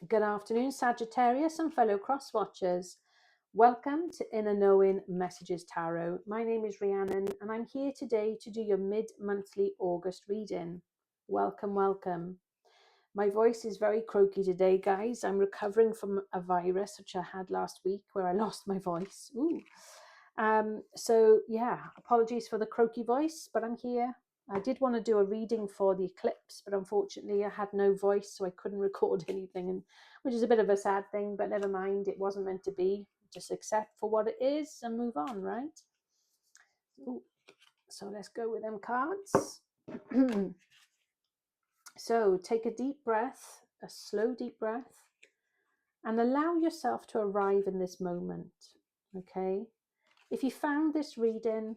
Good afternoon, Sagittarius and fellow cross watchers. Welcome to Inner Knowing Messages Tarot. My name is Rhiannon and I'm here today to do your mid-monthly August reading. Welcome, welcome. My voice is very croaky today, guys. I'm recovering from a virus which I had last week where I lost my voice. Ooh. So yeah, apologies for the croaky voice, but I'm here. I did want to do a reading for the eclipse, but unfortunately I had no voice, so I couldn't record anything, and which is a bit of a sad thing, but never mind. It wasn't meant to be. Just accept for what it is and move on, right? Ooh. So let's go with them cards. So take a deep breath, a slow deep breath, and allow yourself to arrive in this moment, okay? If you found this reading,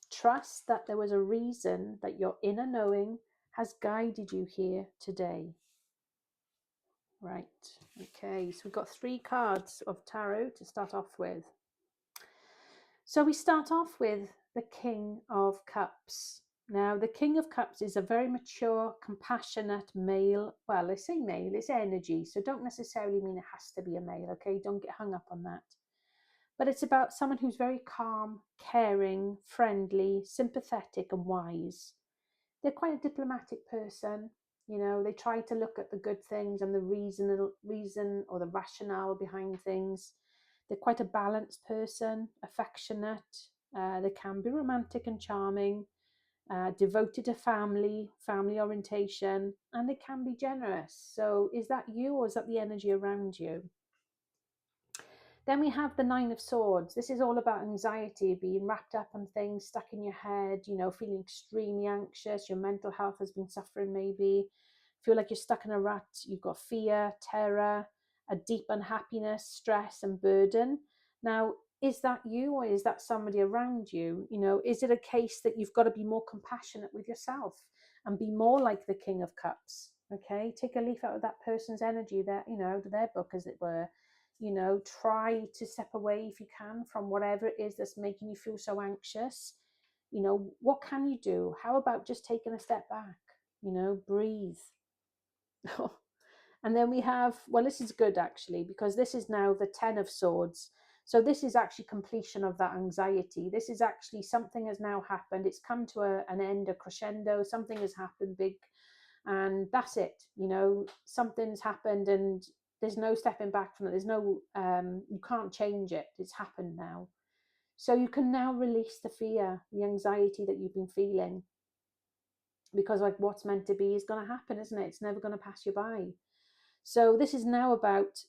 trust that there was a reason that your inner knowing has guided you here today. Right, okay, so we've got 3 cards of tarot to start off with. So we start off with the King of Cups. Now, the King of Cups is a very mature, compassionate male. Well, I say male, it's energy, so don't necessarily mean it has to be a male, okay? Don't get hung up on that. But it's about someone who's very calm, caring, friendly, sympathetic, and wise. They're quite a diplomatic person. You know, they try to look at the good things and the reason or the rationale behind things. They're quite a balanced person, affectionate. They can be romantic and charming, devoted to family orientation, and they can be generous. So is that you, or is that the energy around you? Then we have the Nine of Swords. This is all about anxiety, being wrapped up on things, stuck in your head, you know, feeling extremely anxious. Your mental health has been suffering maybe. Feel like you're stuck in a rut. You've got fear, terror, a deep unhappiness, stress and burden. Now, is that you, or is that somebody around you? You know, is it a case that you've got to be more compassionate with yourself and be more like the King of Cups? Okay, take a leaf out of that person's energy, their, you know, their book, as it were. You know, try to step away if you can from whatever it is that's making you feel so anxious. You know, what can you do? How about just taking a step back? You know, breathe. And then we have, well, this is good actually, because this is now the 10 of Swords. So this is actually completion of that anxiety. This is actually something has now happened. It's come to an end, a crescendo. Something has happened big, and that's it. You know, something's happened and there's no stepping back from it. There's no you can't change it. It's happened now. So you can now release the fear, the anxiety that you've been feeling, because like what's meant to be is going to happen, isn't it? It's never going to pass you by. So this is now about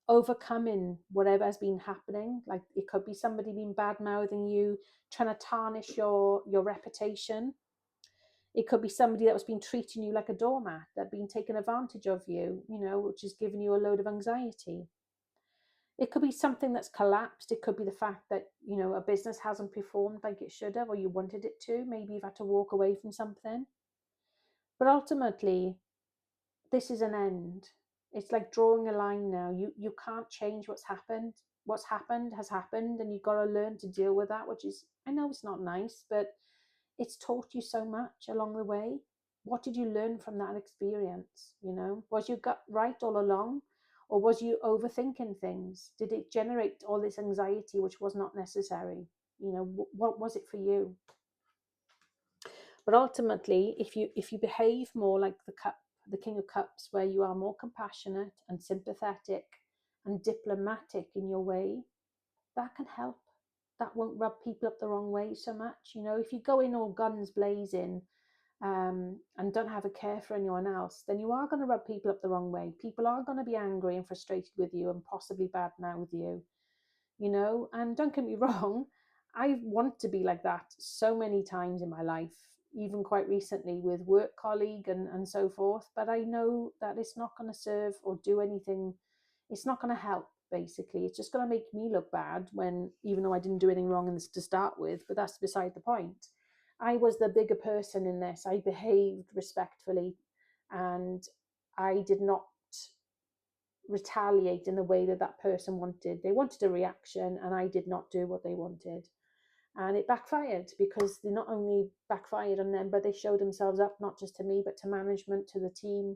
overcoming whatever has been happening. Like it could be somebody being bad mouthing you, trying to tarnish your reputation. It could be somebody that was been treating you like a doormat, that been taking advantage of you, you know, which is giving you a load of anxiety. It could be something that's collapsed. It could be the fact that, you know, a business hasn't performed like it should have, or you wanted it to. Maybe you've had to walk away from something. But ultimately, this is an end. It's like drawing a line now. You can't change what's happened. What's happened has happened, and you've got to learn to deal with that, which is, I know it's not nice, but it's taught you so much along the way. What did you learn from that experience? You know, was your gut right all along, or was you overthinking things? Did it generate all this anxiety which was not necessary? You know, what was it for you? But ultimately, if you behave more like the King of Cups, where you are more compassionate and sympathetic and diplomatic in your way, that can help. That won't rub people up the wrong way so much. You know, if you go in all guns blazing and don't have a care for anyone else, then you are going to rub people up the wrong way. People are going to be angry and frustrated with you and possibly badmouth you, you know. And don't get me wrong, I want to be like that so many times in my life, even quite recently with work colleague and so forth. But I know that it's not going to serve or do anything. It's not going to help, basically. It's just going to make me look bad, when, even though I didn't do anything wrong in this to start with, but that's beside the point. I was the bigger person in this. I behaved respectfully, and I did not retaliate in the way that that person wanted. They wanted a reaction, and I did not do what they wanted. And it backfired, because they not only backfired on them, but they showed themselves up, not just to me, but to management, to the team.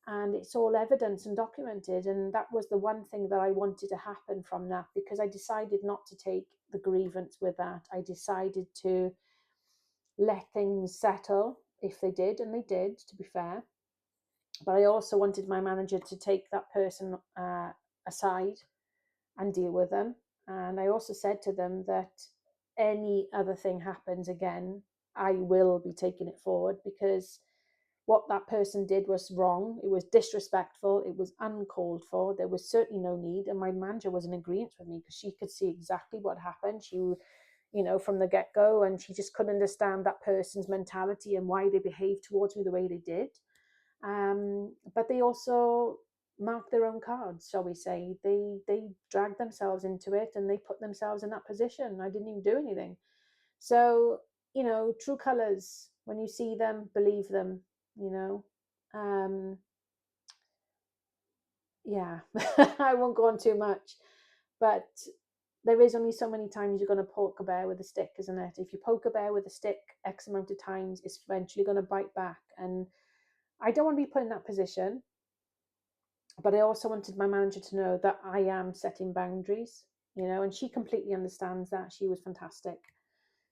and it's all evidence and documented. And that was the one thing that I wanted to happen from that, because I decided not to take the grievance with that. I decided to let things settle if they did, and they did, to be fair. But I also wanted my manager to take that person aside and deal with them. And I also said to them that any other thing happens again, I will be taking it forward, because what that person did was wrong. It was disrespectful. It was uncalled for. There was certainly no need. And my manager was in agreement with me, because she could see exactly what happened. She, from the get-go, and she just couldn't understand that person's mentality and why they behaved towards me the way they did. But they also marked their own cards, shall we say. They dragged themselves into it, and they put themselves in that position. I didn't even do anything. So, true colors, when you see them, believe them, yeah. I won't go on too much, but there is only so many times you're going to poke a bear with a stick, isn't it? If you poke a bear with a stick X amount of times, it's eventually going to bite back. And I don't want to be put in that position, but I also wanted my manager to know that I am setting boundaries, and she completely understands that. She was fantastic.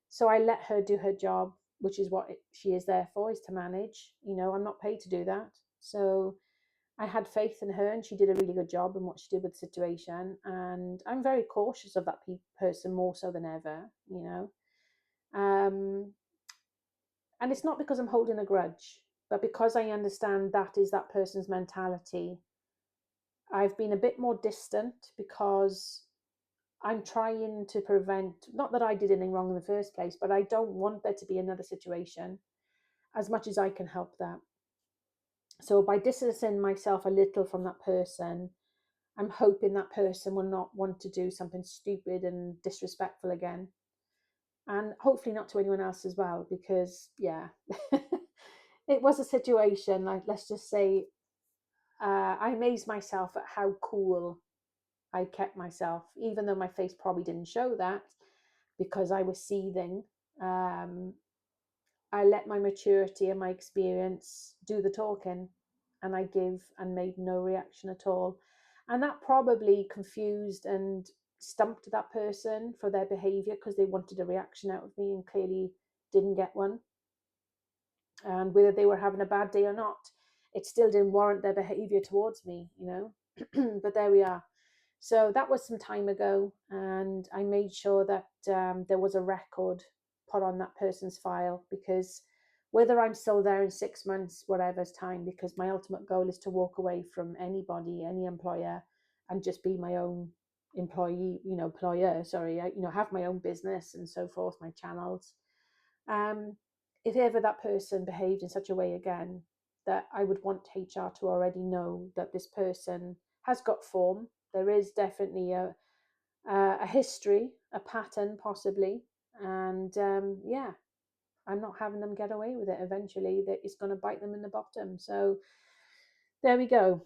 So I let her do her job, which is what she is there for, is to manage. I'm not paid to do that. So I had faith in her, and she did a really good job in what she did with the situation. And I'm very cautious of that person, more so than ever, And it's not because I'm holding a grudge, but because I understand that is that person's mentality. I've been a bit more distant, because I'm trying to prevent, not that I did anything wrong in the first place, but I don't want there to be another situation, as much as I can help that. So by distancing myself a little from that person, I'm hoping that person will not want to do something stupid and disrespectful again. And hopefully not to anyone else as well, because, yeah, it was a situation, like, let's just say, I amazed myself at how cool I kept myself, even though my face probably didn't show that, because I was seething. I let my maturity and my experience do the talking, and I give and made no reaction at all. And that probably confused and stumped that person for their behavior, because they wanted a reaction out of me and clearly didn't get one. And whether they were having a bad day or not, it still didn't warrant their behavior towards me, But there we are. So that was some time ago, and I made sure that there was a record put on that person's file, because whether I'm still there in 6 months, whatever's time, because my ultimate goal is to walk away from anybody, any employer, and just be my own employer, have my own business and so forth, my channels. If ever that person behaved in such a way again, that I would want HR to already know that this person has got form. There is definitely a history, a pattern possibly, and I'm not having them get away with it. Eventually, that it's going to bite them in the bottom. So there we go.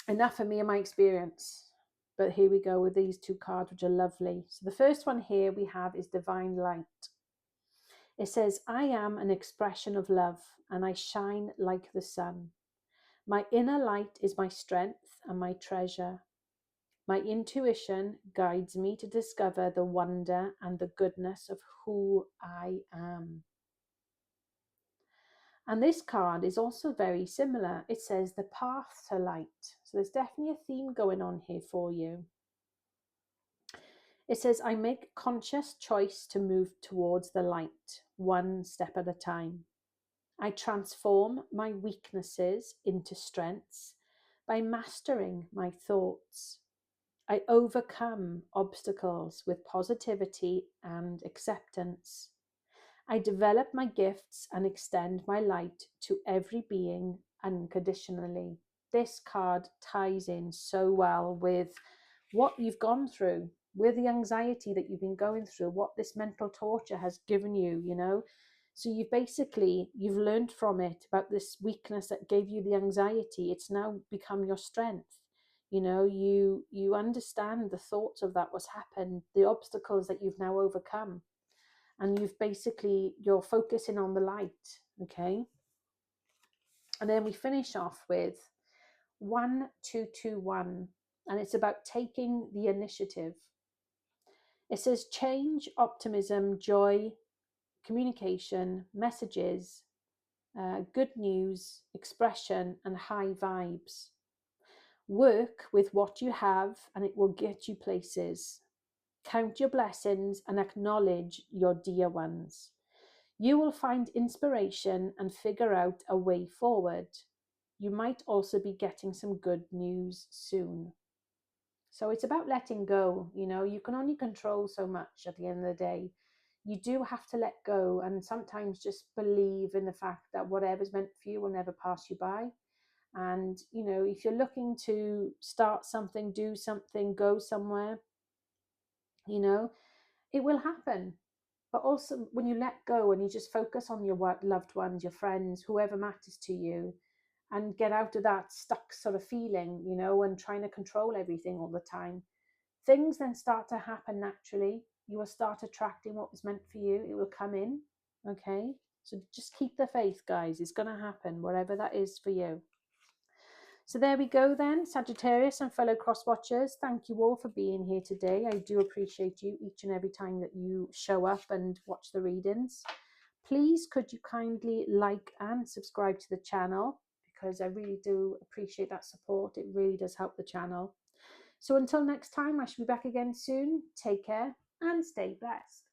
Enough for me and my experience. But here we go with these two cards, which are lovely. So the first one here we have is Divine Light. It says, I am an expression of love, and I shine like the sun. My inner light is my strength and my treasure. My intuition guides me to discover the wonder and the goodness of who I am. And this card is also very similar. It says the path to light. So there's definitely a theme going on here for you. It says, I make conscious choice to move towards the light, one step at a time. I transform my weaknesses into strengths by mastering my thoughts. I overcome obstacles with positivity and acceptance. I develop my gifts and extend my light to every being unconditionally. This card ties in so well with what you've gone through, with the anxiety that you've been going through, what this mental torture has given you, So you've learned from it about this weakness that gave you the anxiety. It's now become your strength. You understand the thoughts of that, what's happened, the obstacles that you've now overcome. And you're focusing on the light, okay? And then we finish off with 1221, and it's about taking the initiative. It says change, optimism, joy, communication, messages, good news, expression, and high vibes. Work with what you have and it will get you places. Count your blessings and acknowledge your dear ones. You will find inspiration and figure out a way forward. You might also be getting some good news soon. So it's about letting go. You know, you can only control so much at the end of the day. You do have to let go and sometimes just believe in the fact that whatever's meant for you will never pass you by. And, you know, if you're looking to start something, do something, go somewhere, you know, it will happen. But also, when you let go and you just focus on your loved ones, your friends, whoever matters to you, and get out of that stuck sort of feeling, you know, and trying to control everything all the time, things then start to happen naturally. You will start attracting what was meant for you. It will come in. Okay. So just keep the faith, guys. It's going to happen, whatever that is for you. So there we go then, Sagittarius and fellow cross watchers. Thank you all for being here today. I do appreciate you each and every time that you show up and watch the readings. Please could you kindly like and subscribe to the channel, because I really do appreciate that support. It really does help the channel. So until next time, I shall be back again soon. Take care and stay blessed.